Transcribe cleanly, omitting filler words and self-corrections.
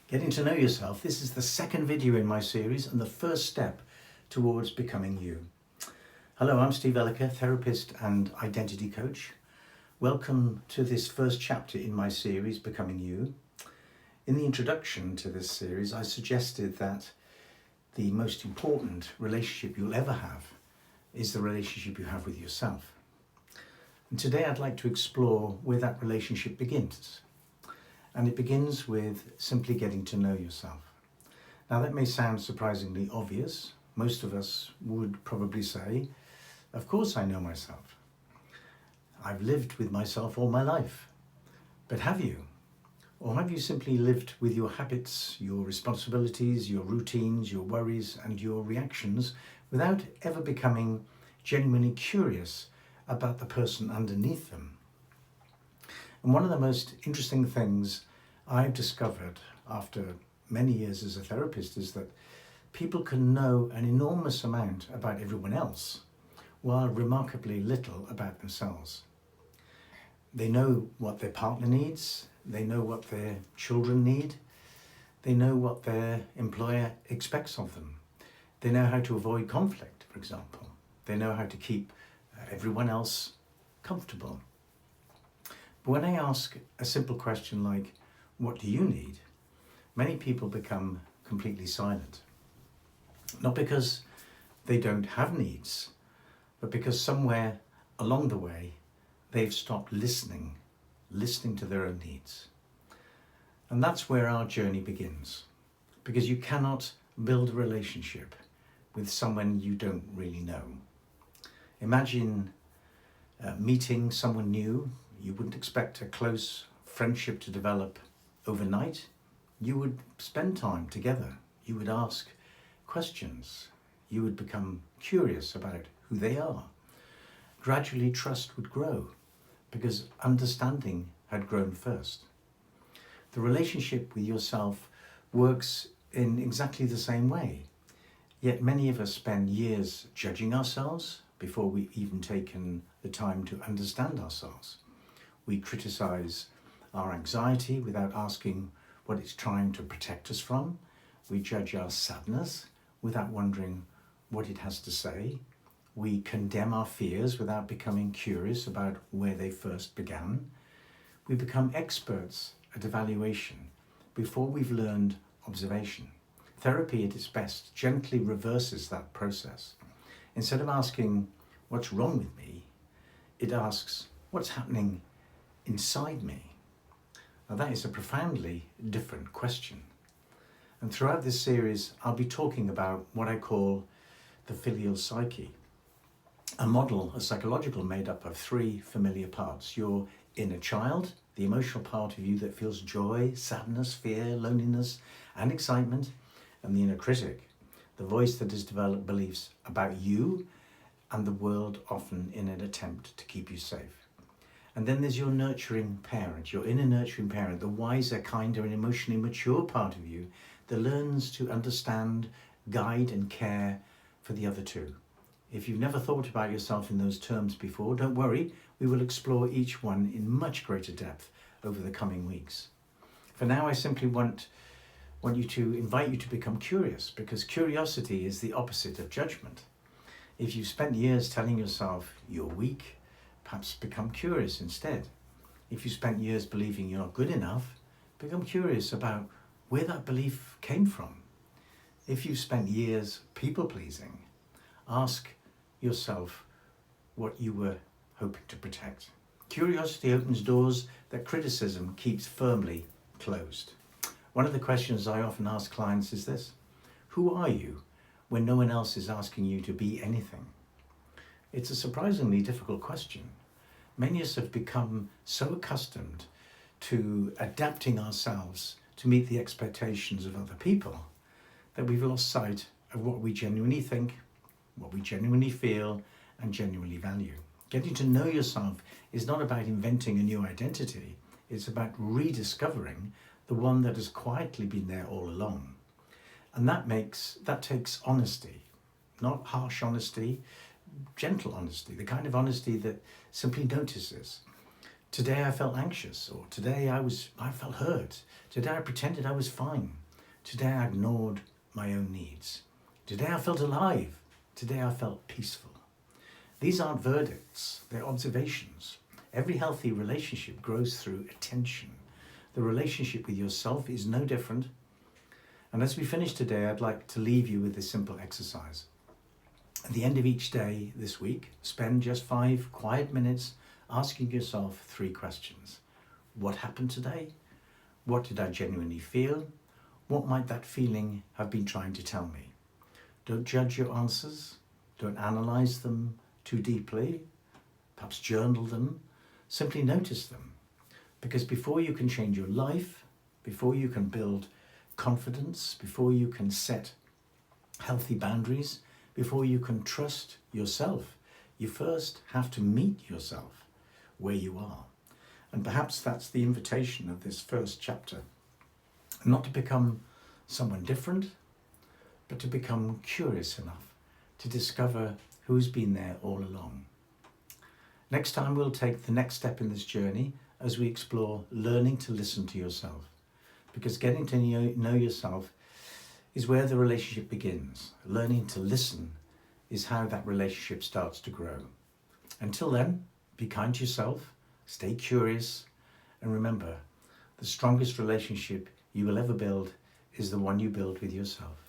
Getting to know yourself. This is the second video in my series and the first step towards becoming you. Hello, I'm Steve Elliker, therapist and identity coach. Welcome to this first chapter in my series, Becoming You. In the introduction to this series, I suggested that the most important relationship you'll ever have is the relationship you have with yourself. And today I'd like to explore where that relationship begins. And it begins with simply getting to know yourself. Now that may sound surprisingly obvious. Most of us would probably say, of course I know myself. I've lived with myself all my life. But have you? Or have you simply lived with your habits, your responsibilities, your routines, your worries and your reactions without ever becoming genuinely curious about the person underneath them? And one of the most interesting things I've discovered after many years as a therapist is that people can know an enormous amount about everyone else while remarkably little about themselves. They know what their partner needs, they know what their children need, they know what their employer expects of them. They know how to avoid conflict, for example. They know how to keep everyone else comfortable. But when I ask a simple question like, what do you need? Many people become completely silent. Not because they don't have needs, but because somewhere along the way, they've stopped listening to their own needs. And that's where our journey begins. Because you cannot build a relationship with someone you don't really know. Imagine meeting someone new. You wouldn't expect a close friendship to develop overnight. You would spend time together. You would ask questions. You would become curious about who they are. Gradually, trust would grow because understanding had grown first. The relationship with yourself works in exactly the same way. Yet many of us spend years judging ourselves before we've even taken the time to understand ourselves. We criticize our anxiety without asking what it's trying to protect us from. We judge our sadness without wondering what it has to say. We condemn our fears without becoming curious about where they first began. We become experts at evaluation before we've learned observation. Therapy at its best gently reverses that process. Instead of asking, what's wrong with me? It asks, what's happening inside me? Now that is a profoundly different question. And throughout this series, I'll be talking about what I call the filial psyche, a model, a psychological made up of three familiar parts. Your inner child, the emotional part of you that feels joy, sadness, fear, loneliness, and excitement, and the inner critic, the voice that has developed beliefs about you and the world, often in an attempt to keep you safe. And then there's your nurturing parent, your inner nurturing parent, the wiser, kinder and emotionally mature part of you that learns to understand, guide and care for the other two. If you've never thought about yourself in those terms before, don't worry, we will explore each one in much greater depth over the coming weeks. For now, I simply want to invite you to become curious, because curiosity is the opposite of judgment. If you've spent years telling yourself you're weak, perhaps become curious instead. If you spent years believing you're not good enough, become curious about where that belief came from. If you've spent years people-pleasing, ask yourself what you were hoping to protect. Curiosity opens doors that criticism keeps firmly closed. One of the questions I often ask clients is this: who are you when no one else is asking you to be anything? It's a surprisingly difficult question. Many of us have become so accustomed to adapting ourselves to meet the expectations of other people that we've lost sight of what we genuinely think, what we genuinely feel, and genuinely value. Getting to know yourself is not about inventing a new identity. It's about rediscovering the one that has quietly been there all along. And that takes honesty, not harsh honesty, gentle honesty, the kind of honesty that simply notices, Today I felt anxious, or today I felt hurt. Today I pretended I was fine. Today I ignored my own needs. Today I felt alive. Today I felt peaceful. These aren't verdicts, they're observations. Every healthy relationship grows through attention. The relationship with yourself is no different. And as we finish today, I'd like to leave you with this simple exercise. At the end of each day this week, spend just 5 quiet minutes asking yourself 3 questions. What happened today? What did I genuinely feel? What might that feeling have been trying to tell me? Don't judge your answers. Don't analyze them too deeply. Perhaps journal them. Simply notice them. Because before you can change your life, before you can build confidence, before you can set healthy boundaries, before you can trust yourself, you first have to meet yourself where you are. And perhaps that's the invitation of this first chapter. Not to become someone different, but to become curious enough to discover who's been there all along. Next time we'll take the next step in this journey as we explore learning to listen to yourself. Because getting to know yourself is where the relationship begins. Learning to listen is how that relationship starts to grow. Until then, be kind to yourself, stay curious, and remember, the strongest relationship you will ever build is the one you build with yourself.